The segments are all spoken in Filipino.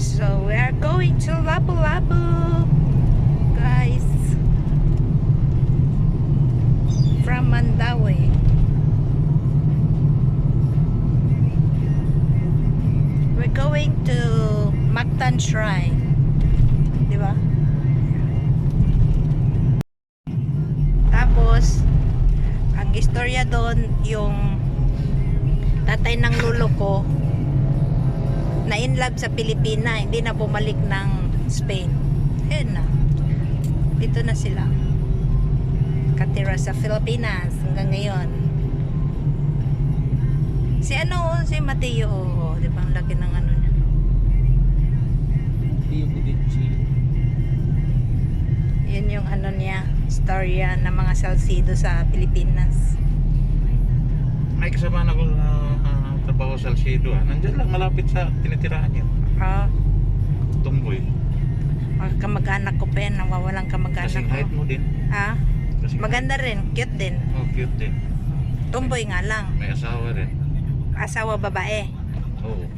So we are going to Lapu-Lapu, guys, from Mandaue. We're going to Mactan Shrine, di ba? Tapos ang istorya doon, yung tatay ng lolo ko na in love sa Pilipina, hindi na bumalik ng Spain. Ayun na, dito na sila katira sa Pilipinas hanggang ngayon. Si Mateo, di ba, ang laki ng ano niya, yun yung ano niya, storya ng mga Salcido sa Pilipinas. May kasama na ko trabaho sa Salcido. Nandiyan lang malapit sa tinitirahan niya. Tumboy. Kamag-anak ko pa yan, nawawalang kamag-anak Kasing height ko. mo din. Kasing Maganda rin, cute din. Oh, cute din. Tumboy nga lang. May asawa rin. Asawa babae. Oo.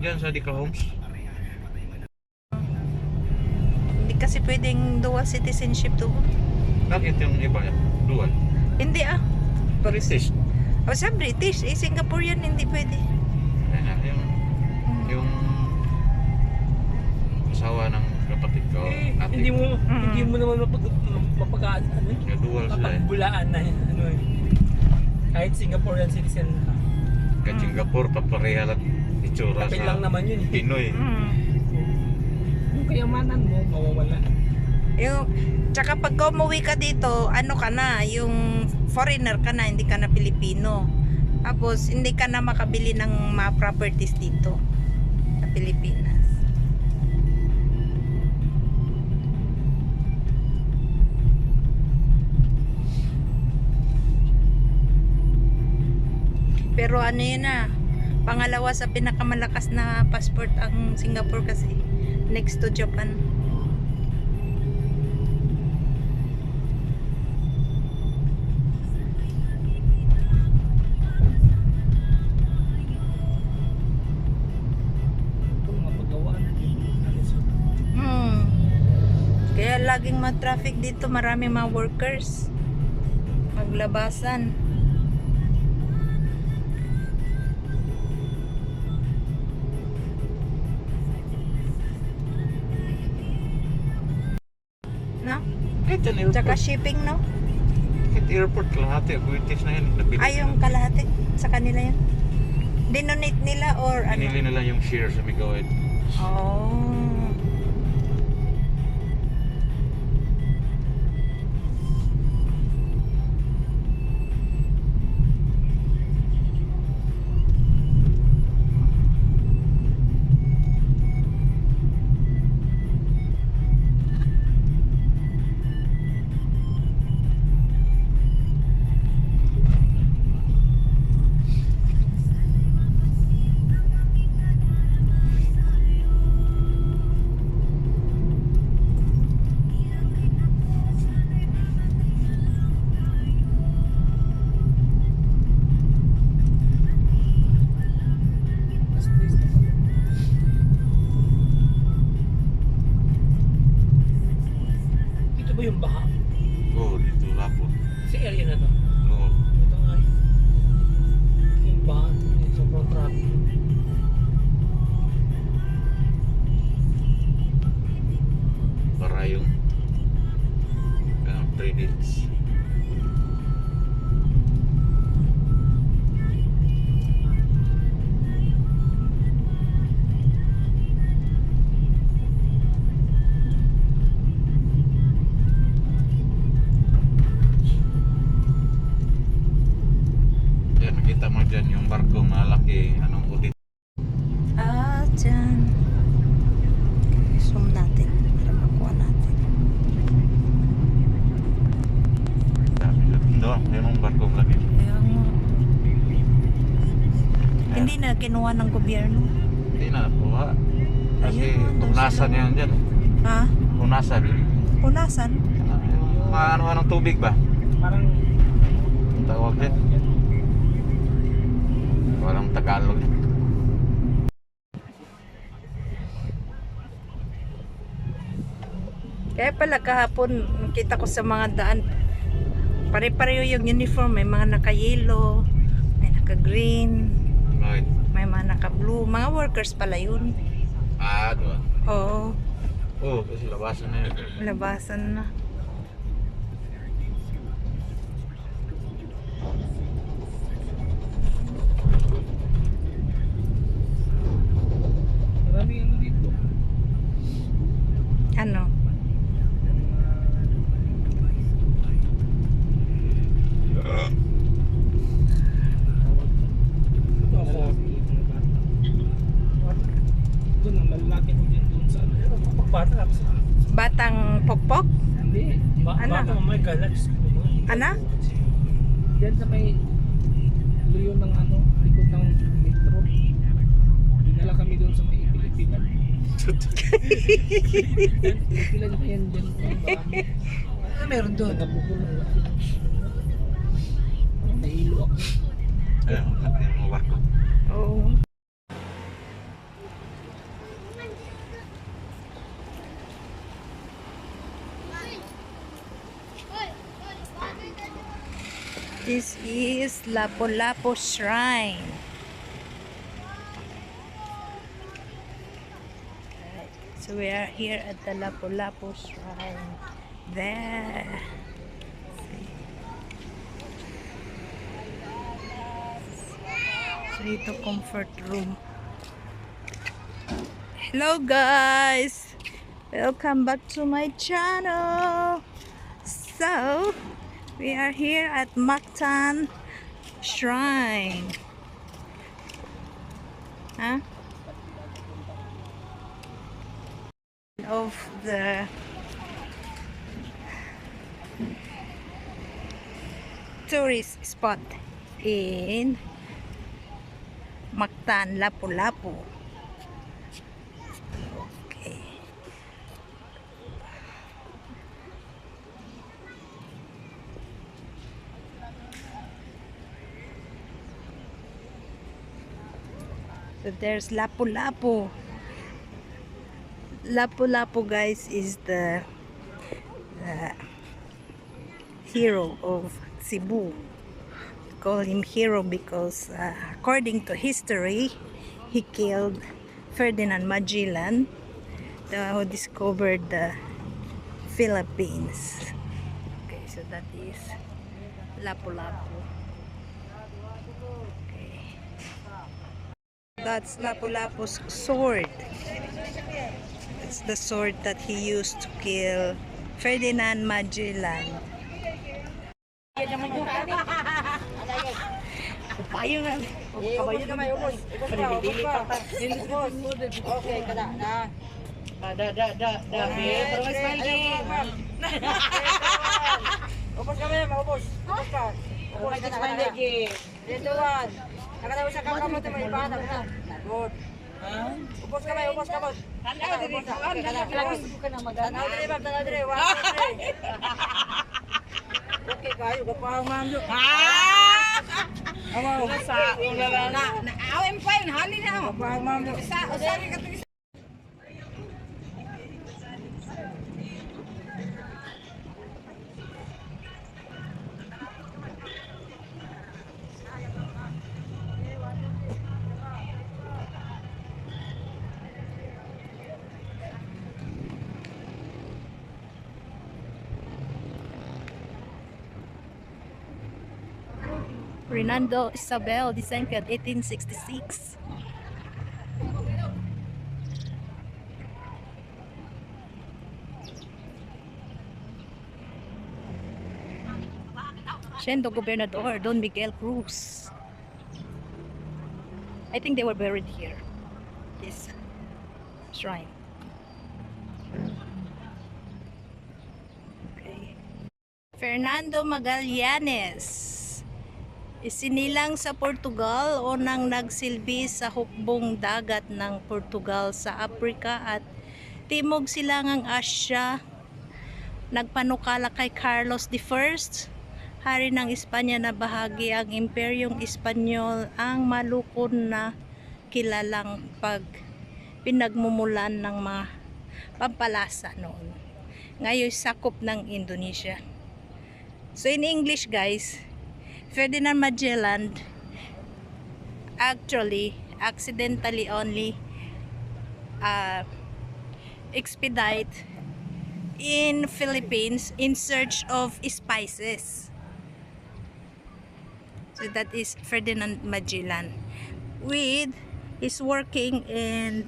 Diyan sa Dika Homes. Hindi kasi pwedeng dual citizenship doon. Bakit yung iba? Dual? Hindi British. O sa British, Singaporean hindi pwede. Yung asawa ng kapatid ko. Ate. Hindi mo naman mapagkaan Yung dual sila eh. mapagbulaan na ano eh. Kahit Singaporean citizen ka. Kahit Singapore, papareha lang itsura Kapil sa lang naman yun eh. Pinoy. Yung kayamanan mo, mawawala. Tsaka pag umuwi ka dito, ano ka na, yung foreigner ka na, hindi ka na Pilipino. Tapos hindi ka na makabili ng mga properties dito sa Pilipinas. Pero ano yun pangalawa sa pinakamalakas na passport ang Singapore kasi next to Japan. Itong mapagawaan. Kaya laging ma-traffic dito, maraming mga workers maglabasan. No? Kahit yan airport. Tsaka shipping, no? Kahit airport, kalahati. British na yan. Nabili Ay, yung kalahati sa kanila yun. Dinonate nila or ano? Pinili na lang yung share sa Migawid. Oh. Ito ba yung baha? Oo, dito Lapo. Sa area na to? Oo. Ito nga eh. Yung baha. Sobrang traffic. Para yung credits. Yan, nakita mo dyan yung barko malaki, anong udit. Dyan. Zoom natin para makuha natin. Dami dyan. Doon, yung barko malaki. Hindi na kinuha ng gobyerno. Hindi na nakuha. Kasi Ayun, doon punasan sila. yan dyan. Ha? Punasan. Punasan? Yung mga ano ng tubig ba? Parang Ang tawag din. Walang Tagalog. Kaya pala kahapon nakita ko sa mga daan pare-pareho yung uniform, may mga naka-yellow, may naka-green, Right. may mga naka-blue, mga workers pala yun. Doon. Oo, Kasi labasan na yun. labasan na. Marami ano dito. Ano? Ito ako. Doon ang lalaki ko din doon sa ano. Pero pagbata lang sa Batang pokpok? hindi. Ano? Bata may galax. Ana? Yan sa may luyo ng ano, likod ng metro. Dinala kami doon sa may Pilipinas. Pilipinas na yan dyan. Ano meron doon? Napukulong lang. Nahilo ako. Ayun, laki ang mga barko. Oo. This is Lapu-Lapu Shrine. So we are here at the Lapu-Lapu Shrine. There. So ito comfort room. Hello guys! Welcome back to my channel. So we are here at Mactan Shrine. Huh? Of the tourist spot in Mactan, Lapu-Lapu. Okay. So there's Lapu-Lapu. Lapu-Lapu, guys, is the hero of Cebu. We call him hero because according to history, he killed Ferdinand Magellan, who discovered the Philippines. Okay, so that is Lapu-Lapu. Okay. That's Lapu-Lapu's sword. It's the sword that he used to kill Ferdinand Magellan. Payo nga. Kabayo na may ubos. Pinibili pa ta. Okay, kada na. Da. Pero mas malgin. Ubos kami, maubos. Ubos ka. Ubos ka malgin. Dito wan. Nakatawa sa kakamot may bata na. Good. Ubos ka, ubos ka. Tanaw diri. Gusto ko na magana. Tanaw diri. Okay kayo, gapang ma'am. Amaw. Sa ulala na. Awem pa yun, hali na. Gapang ma'am. Usari ka tingin. Fernando Isabel, December 1866. Siendo Gobernador Don Miguel Cruz. I think they were buried here. This shrine. Okay. Fernando Magallanes. Isinilang sa Portugal o nang nagsilbi sa hukbong dagat ng Portugal sa Africa at Timog Silangang Asya. Nagpanukala kay Carlos I, hari ng Espanya na bahagi ang Imperyong Espanyol ang malukon na kilalang pinagmumulan ng mga pampalasa noon. ngayon sakop ng Indonesia. So in English guys, Ferdinand Magellan actually accidentally only expedite in Philippines in search of spices. So that is Ferdinand Magellan with is working in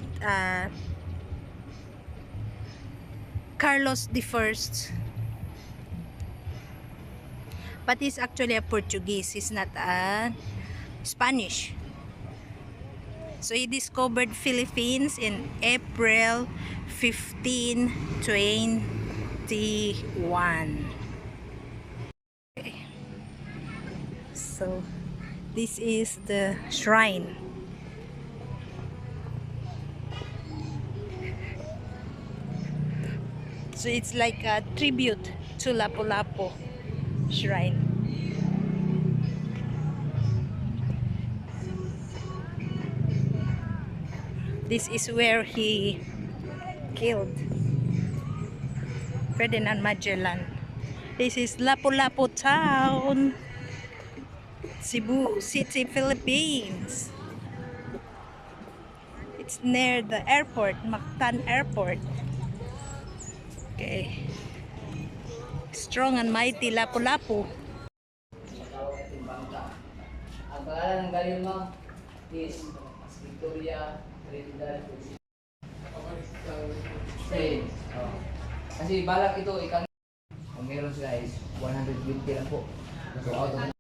Carlos the First, but he's actually a Portuguese, he's not a Spanish. So he discovered Philippines in April 1521. Okay. So this is the shrine. So it's like a tribute to Lapu-Lapu shrine. This is where he killed Ferdinand Magellan. This is Lapu-Lapu town, Cebu City, Philippines. It's near the airport, Mactan Airport. Okay. Strong and mighty Lapu-Lapu. Ang pangalan ng galing mo is Victoria Trinidad. Spain. Oh. Kasi balak ito ikan. Ang meron sila is 120 lang po. So out of